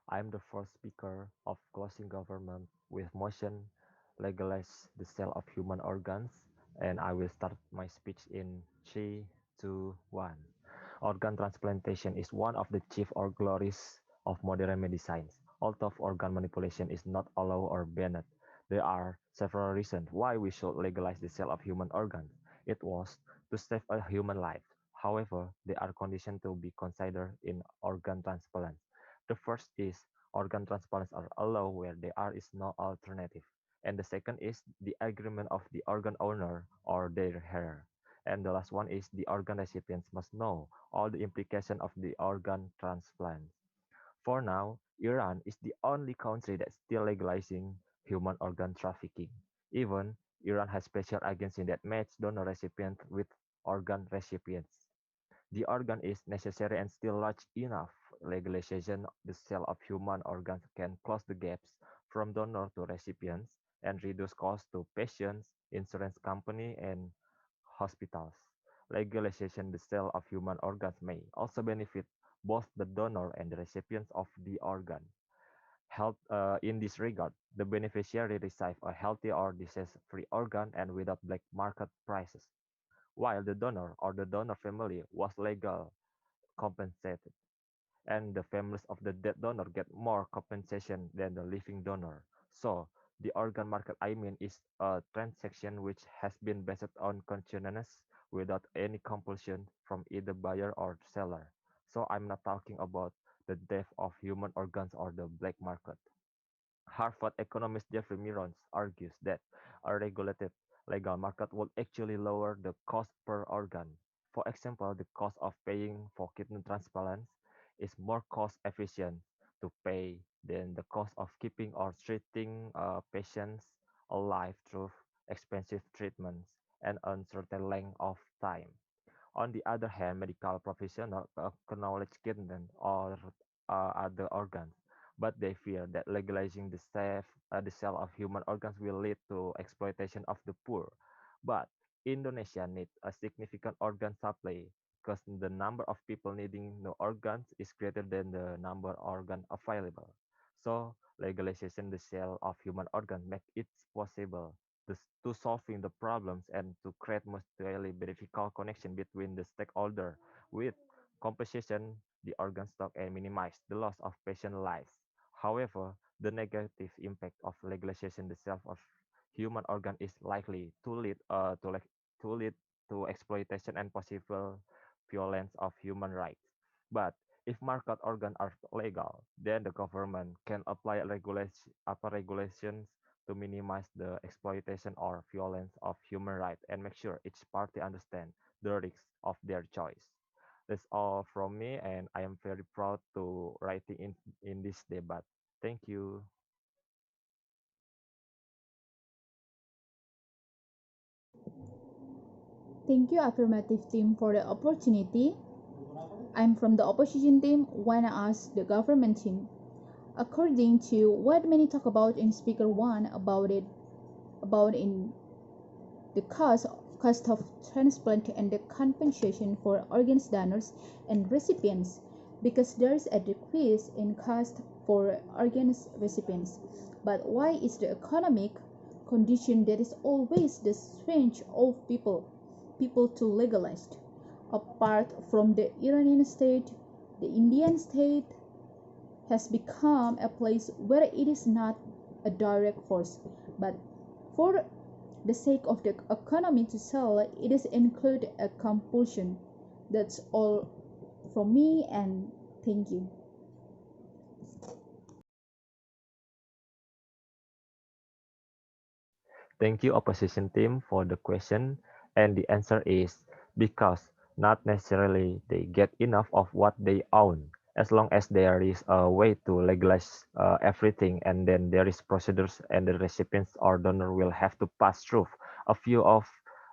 I'm the first speaker of closing government with motion legalize the sale of human organs, and I will start my speech in 3, 2, 1. Organ transplantation is one of the chief or glories of modern medicine. Although organ manipulation is not allowed or banned, there are several reasons why we should legalize the sale of human organs. It was to save a human life. However, there are conditions to be considered in organ transplant. The first is organ transplants are allowed where there is no alternative. And the second is the agreement of the organ owner or their heir. And the last one is the organ recipients must know all the implications of the organ transplant. For now, Iran is the only country that's still legalizing human organ trafficking. Even Iran has special agency that match donor recipients with organ recipients. The organ is necessary and still large enough. Legalization the sale of human organs can close the gaps from donor to recipients and reduce costs to patients, insurance company, and hospitals. Legalization the sale of human organs may also benefit both the donor and the recipients of the organ. Help in this regard, the beneficiary receive a healthy or disease-free organ and without black market prices, while the donor or the donor family was legal compensated, and the families of the dead donor get more compensation than the living donor. So the organ market, I mean, is a transaction which has been based on consciousness without any compulsion from either buyer or seller. So I'm not talking about the death of human organs or the black market. Harvard economist Jeffrey Mirons argues that a regulated legal market would actually lower the cost per organ. For example, the cost of paying for kidney transplants is more cost efficient to pay than the cost of keeping or treating patients alive through expensive treatments and uncertain length of time. On the other hand, medical professionals acknowledge kidney or other organs, but they fear that legalizing the sale of human organs will lead to exploitation of the poor. But Indonesia needs a significant organ supply because the number of people needing no organs is greater than the number of organs available. So legalization the sale of human organs make it possible to solving the problems and to create mutually beneficial connection between the stakeholder with compensation the organ stock and minimize the loss of patient lives. However, the negative impact of legalization the sale of human organ is likely to lead to exploitation and possible violence of human rights. But if market organs are legal, then the government can apply regulations to minimize the exploitation or violence of human rights and make sure each party understands the risks of their choice. That's all from me, and I am very proud to writing in this debate. Thank you. Thank you, affirmative team, for the opportunity. I'm from the opposition team when I ask the government team. According to what many talk about in Speaker 1 about in the cost of transplant and the compensation for organ donors and recipients, because there is a decrease in cost for organ recipients. But why is the economic condition that is always the strange of people to legalized? Apart from the Iranian state, the Indian state has become a place where it is not a direct force, but for the sake of the economy to sell, it is include a compulsion. That's all from me, and thank you. Thank you, opposition team, for the question. And the answer is because not necessarily they get enough of what they own. As long as there is a way to legalize everything, and then there is procedures, and the recipients or donor will have to pass through a few of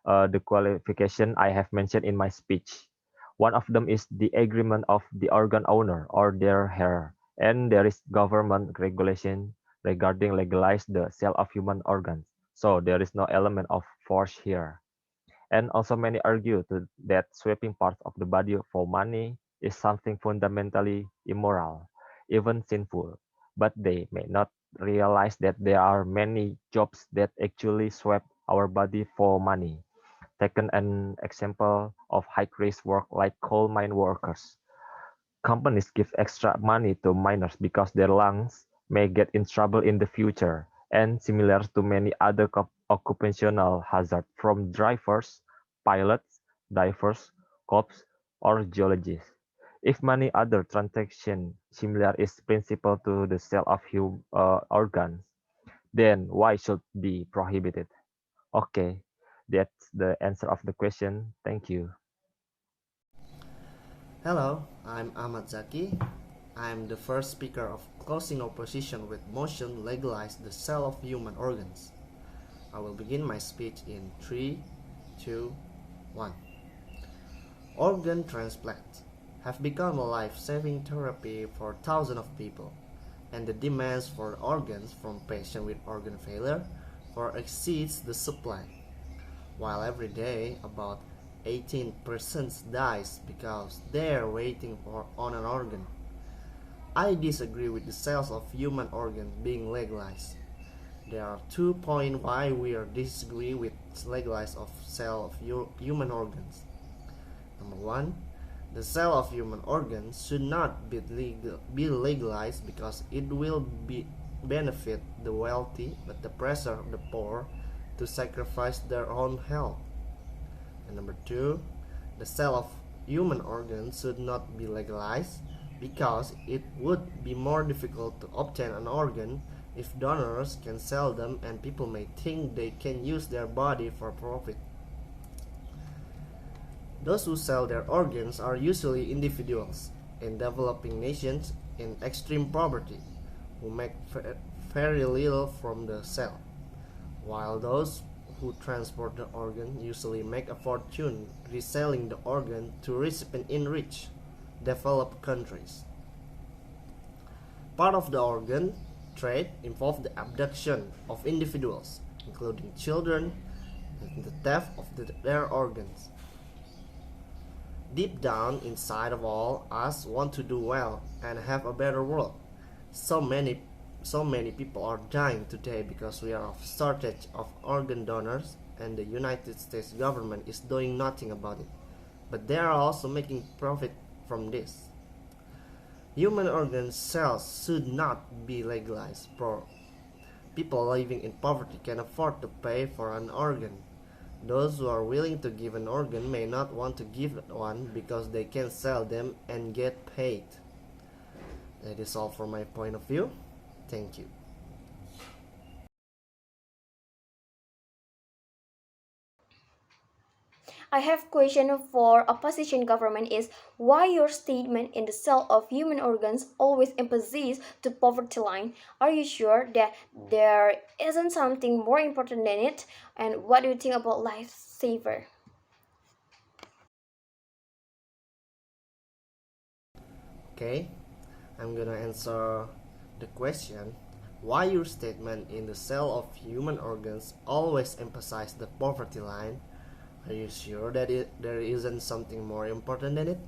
the qualification I have mentioned in my speech. One of them is the agreement of the organ owner or their heir, and there is government regulation regarding legalize the sale of human organs. So there is no element of force here. And also many argue that swapping parts of the body for money is something fundamentally immoral, even sinful. but they may not realize that there are many jobs that actually swap our body for money. Taken an example of high-risk work like coal mine workers. Companies give extra money to miners because their lungs may get in trouble in the future, and similar to many other occupational hazards from drivers, pilots, divers, cops, or geologists. If many other transactions similar is principle to the sale of organs, then why should be prohibited? Okay, that's the answer of the question. Thank you. Hello, I'm Ahmad Zaki. I'm the first speaker of closing opposition with motion legalize the sale of human organs. I will begin my speech in 3, 2, 1. Organ transplants have become a life-saving therapy for thousands of people, and the demands for organs from patients with organ failure far exceeds the supply. While every day about 18% dies because they're waiting on an organ. I disagree with the sales of human organs being legalized. There are 2 points why we are disagree with legalized of sale of human organs. Number one, the sale of human organs should not be legalized because it will benefit the wealthy but the pressure the poor to sacrifice their own health. And number two, the sale of human organs should not be legalized because it would be more difficult to obtain an organ if donors can sell them and people may think they can use their body for profit. Those who sell their organs are usually individuals in developing nations in extreme poverty who make very little from the sale, while those who transport the organ usually make a fortune reselling the organ to recipients in rich, developed countries. Part of the organ trade involves the abduction of individuals, including children, and the theft of their organs. Deep down inside of all us want to do well and have a better world. So many people are dying today because we are of shortage of organ donors and the United States government is doing nothing about it. But they are also making profit from this. Human organ sales should not be legalized. People living in poverty can afford to pay for an organ. Those who are willing to give an organ may not want to give one because they can sell them and get paid. That is all from my point of view. Thank you. I have question for opposition government is why your statement in the sale of human organs always emphasizes the poverty line. Are you sure that there isn't something more important than it? And what do you think about lifesaver? Okay, I'm gonna answer the question. Why your statement in the sale of human organs always emphasize the poverty line? Are you sure that there isn't something more important than it?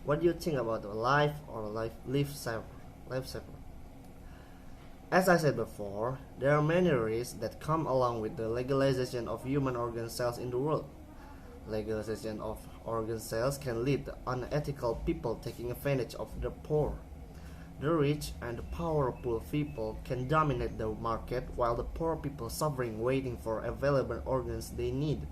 What do you think about a life or a life saver? Life saver. As I said before, there are many risks that come along with the legalization of human organ sales in the world. Legalization of organ sales can lead to unethical people taking advantage of the poor. The rich and the powerful people can dominate the market while the poor people suffering waiting for available organs they need.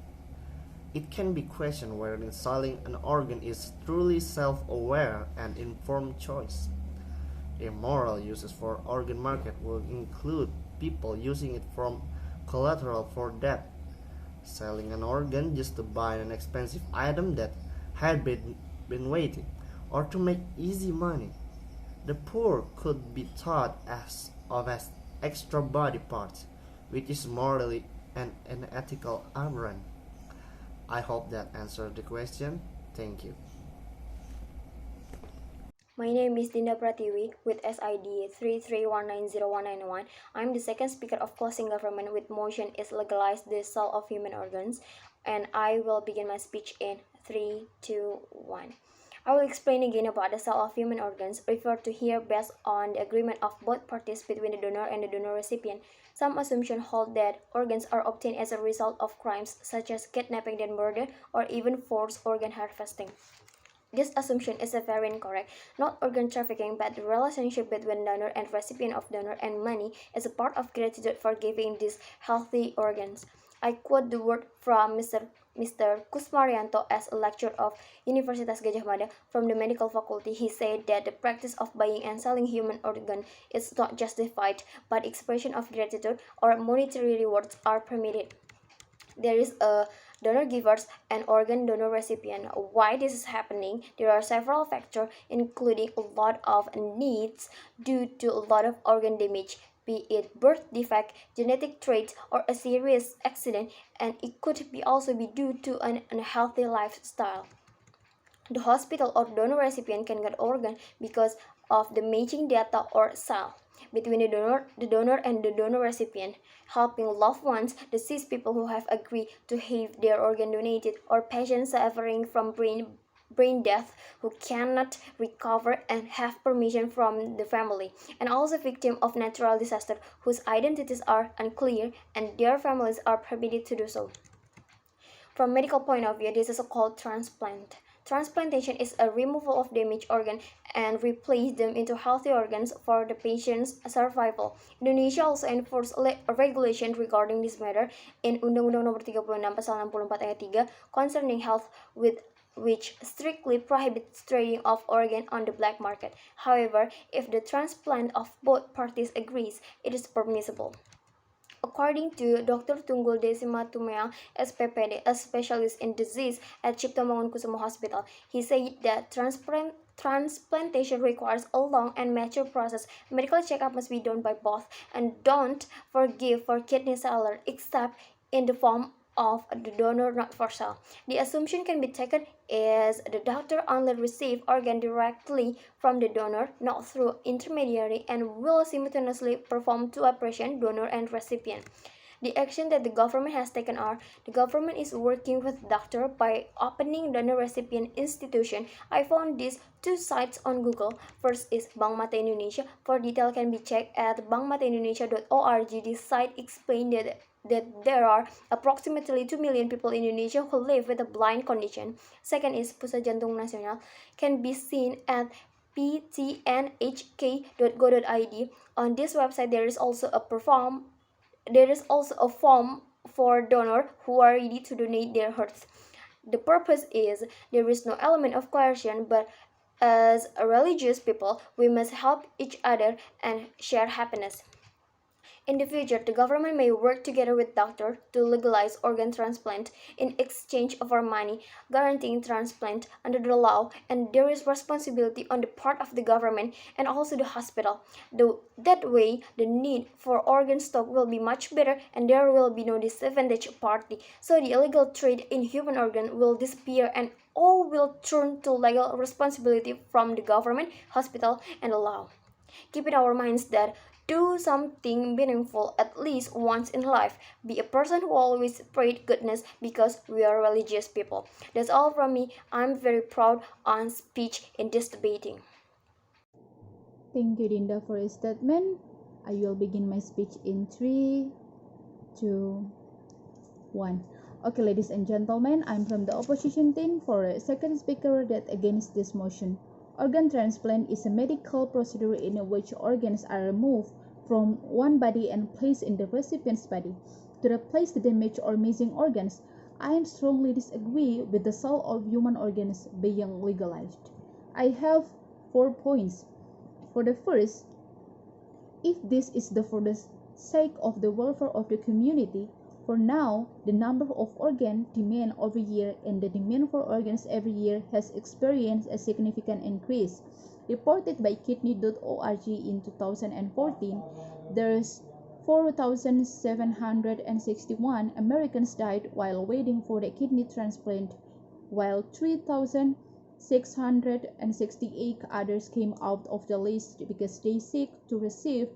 It can be questioned whether selling an organ is truly self-aware and informed choice. Immoral uses for organ market will include people using it from collateral for debt, selling an organ just to buy an expensive item that had been waiting, or to make easy money. The poor could be thought as extra body parts, which is morally and an ethical aberrant. I hope that answered the question. Thank you. My name is Dinda Pratiwi with SID 33190191. I'm the second speaker of closing government with motion is legalize the sale of human organs, and I will begin my speech in 3, 2, 1. I will explain again about the sale of human organs, referred to here based on the agreement of both parties between the donor and the donor recipient. Some assumptions hold that organs are obtained as a result of crimes such as kidnapping and murder or even forced organ harvesting. This assumption is very incorrect. Not organ trafficking, but the relationship between donor and recipient of donor and money is a part of gratitude for giving these healthy organs. I quote the word from Mr. Kusmarianto as a lecturer of Universitas Gadjah Mada from the medical faculty. He said that the practice of buying and selling human organ is not justified, but expression of gratitude or monetary rewards are permitted. There is a donor givers and organ donor recipient. Why this is happening? There are several factors, including a lot of needs due to a lot of organ damage, be it birth defect, genetic traits, or a serious accident, and it could be also be due to an unhealthy lifestyle. The hospital or donor recipient can get organ because of the matching data or cell between the donor and the donor recipient, helping loved ones, deceased people who have agreed to have their organ donated, or patients suffering from brain death who cannot recover and have permission from the family, and also victims of natural disaster whose identities are unclear and their families are permitted to do so. From medical point of view, this is called transplant. Transplantation is a removal of damaged organ and replace them into healthy organs for the patient's survival. Indonesia also enforce regulation regarding this matter in Undang-Undang Nomor 36 Pasal 64 Ayat 3 concerning health, with which strictly prohibits trading of organ on the black market. However, if the transplant of both parties agrees, it is permissible. According to Dr. Tunggul Desima Tumeang, SPPD, a specialist in disease at Cipto Mangunkusumo Hospital, he said that transplantation requires a long and mature process. Medical checkup must be done by both, and don't forgive for kidney seller except in the form of the donor, not for sale. The assumption can be taken as the doctor only receive organ directly from the donor, not through intermediary, and will simultaneously perform two operations, donor and recipient. The action that the government has taken are: the government is working with doctor by opening donor recipient institution. I found these two sites on Google. First is Bank Mata Indonesia. For detail can be checked at bankmataindonesia.org. This site explained that there are approximately 2 million people in Indonesia who live with a blind condition. Second is Pusat Jantung Nasional, can be seen at ptnhk.go.id. On this website there is also a form for donors who are ready to donate their hearts. The purpose is there is no element of coercion, but as a religious people, we must help each other and share happiness. In the future, the government may work together with doctors to legalize organ transplant in exchange for money, guaranteeing transplant under the law, and there is responsibility on the part of the government and also the hospital. That way, the need for organ stock will be much better and there will be no disadvantaged party. So the illegal trade in human organ will disappear and all will turn to legal responsibility from the government, hospital, and the law. Keep in our minds that do something meaningful at least once in life. Be a person who always spread goodness because we are religious people. That's all from me. I'm very proud on speech in this debating. Thank you, Dinda, for your statement. I will begin my speech in 3, 2, 1. Okay, ladies and gentlemen, I'm from the opposition team for a second speaker that against this motion. Organ transplant is a medical procedure in which organs are removed from one body and placed in the recipient's body to replace the damaged or missing organs. I strongly disagree with the sale of human organs being legalized. I have 4 points. For the first, if this is for the sake of the welfare of the community, for now, the number of organ demand every year and the demand for organs every year has experienced a significant increase. Reported by kidney.org in 2014, there's 4,761 Americans died while waiting for the kidney transplant, while 3,668 others came out of the list because they seek to receive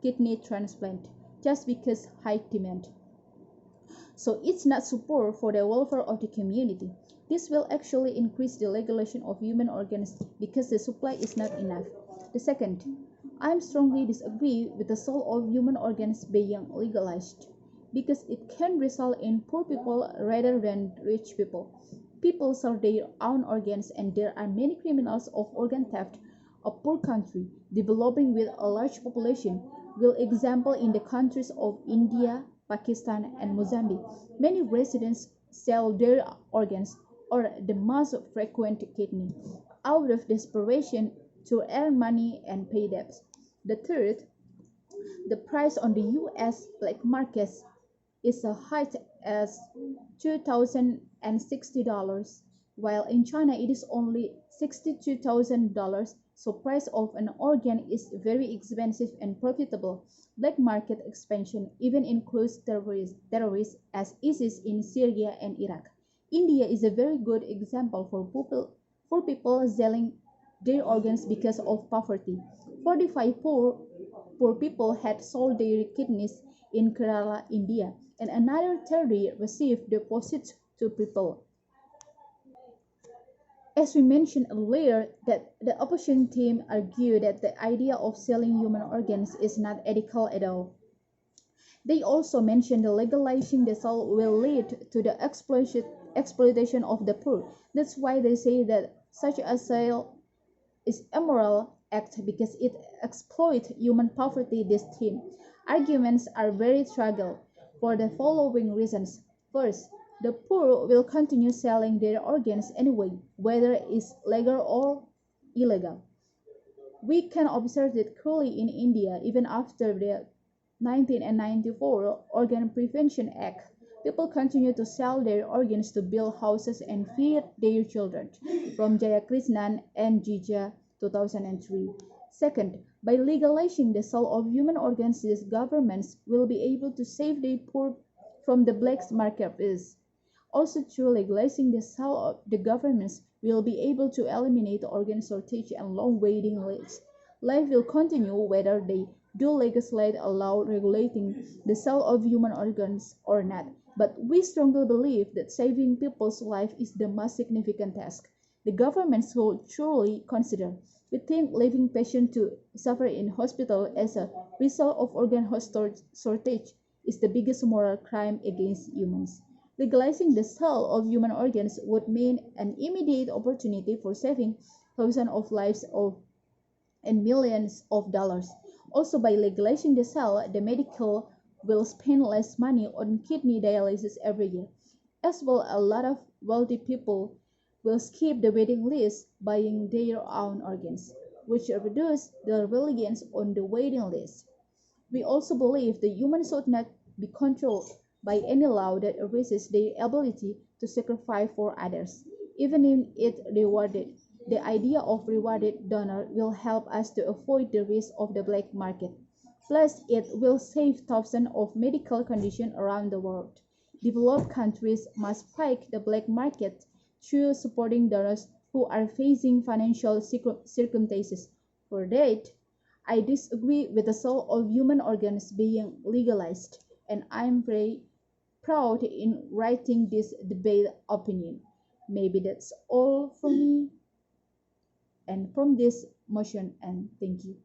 kidney transplant just because high demand. So it's not support for the welfare of the community. This will actually increase the legalization of human organs because the supply is not enough. The second, I strongly disagree with the sale of human organs being legalized because it can result in poor people rather than rich people. People sell their own organs, and there are many criminals of organ theft. A poor country developing with a large population will example in the countries of India, Pakistan, and Mozambique. Many residents sell their organs or the most frequent kidney out of desperation to earn money and pay debts. The third, the price on the US black markets is as high as $2,060, while in China it is only $62,000. So price of an organ is very expensive and profitable. Black market expansion even includes terrorists as ISIS in Syria and Iraq. India is a very good example for people selling their organs because of poverty. 45 poor people had sold their kidneys in Kerala, India, and another 30 received deposits to people. As we mentioned earlier, that the opposition team argued that the idea of selling human organs is not ethical at all. They also mentioned that legalizing the sale will lead to the exploitation of the poor. That's why they say that such a sale is immoral act because it exploits human poverty. This team arguments are very struggle for the following reasons. First, the poor will continue selling their organs anyway, whether it's legal or illegal. We can observe it clearly in India even after the 1994 Organ Prevention Act. People continue to sell their organs to build houses and feed their children. From Jayakrishnan and Jija 2003. Second, by legalizing the sale of human organs, these governments will be able to save the poor from the black market risk. Also, through legalizing the sale, the governments will be able to eliminate organ shortage and long waiting lists. Life will continue whether they do legislate allow regulating the sale of human organs or not. But we strongly believe that saving people's life is the most significant task the governments should truly consider. We think leaving patients to suffer in hospital as a result of organ shortage is the biggest moral crime against humans. Legalizing the sale of human organs would mean an immediate opportunity for saving thousands of lives and millions of dollars. Also, by legalizing the sale, the medical will spend less money on kidney dialysis every year. As well, a lot of wealthy people will skip the waiting list buying their own organs, which reduce the reliance on the waiting list. We also believe the humans should not be controlled by any law that erases their ability to sacrifice for others, even if it rewarded. The idea of rewarded donor will help us to avoid the risk of the black market. Plus, it will save thousands of medical conditions around the world. Developed countries must fight the black market through supporting donors who are facing financial circumstances. For that, I disagree with the sale of human organs being legalized, and I am very proud in writing this debate opinion. Maybe that's all from me and from this motion, and thank you.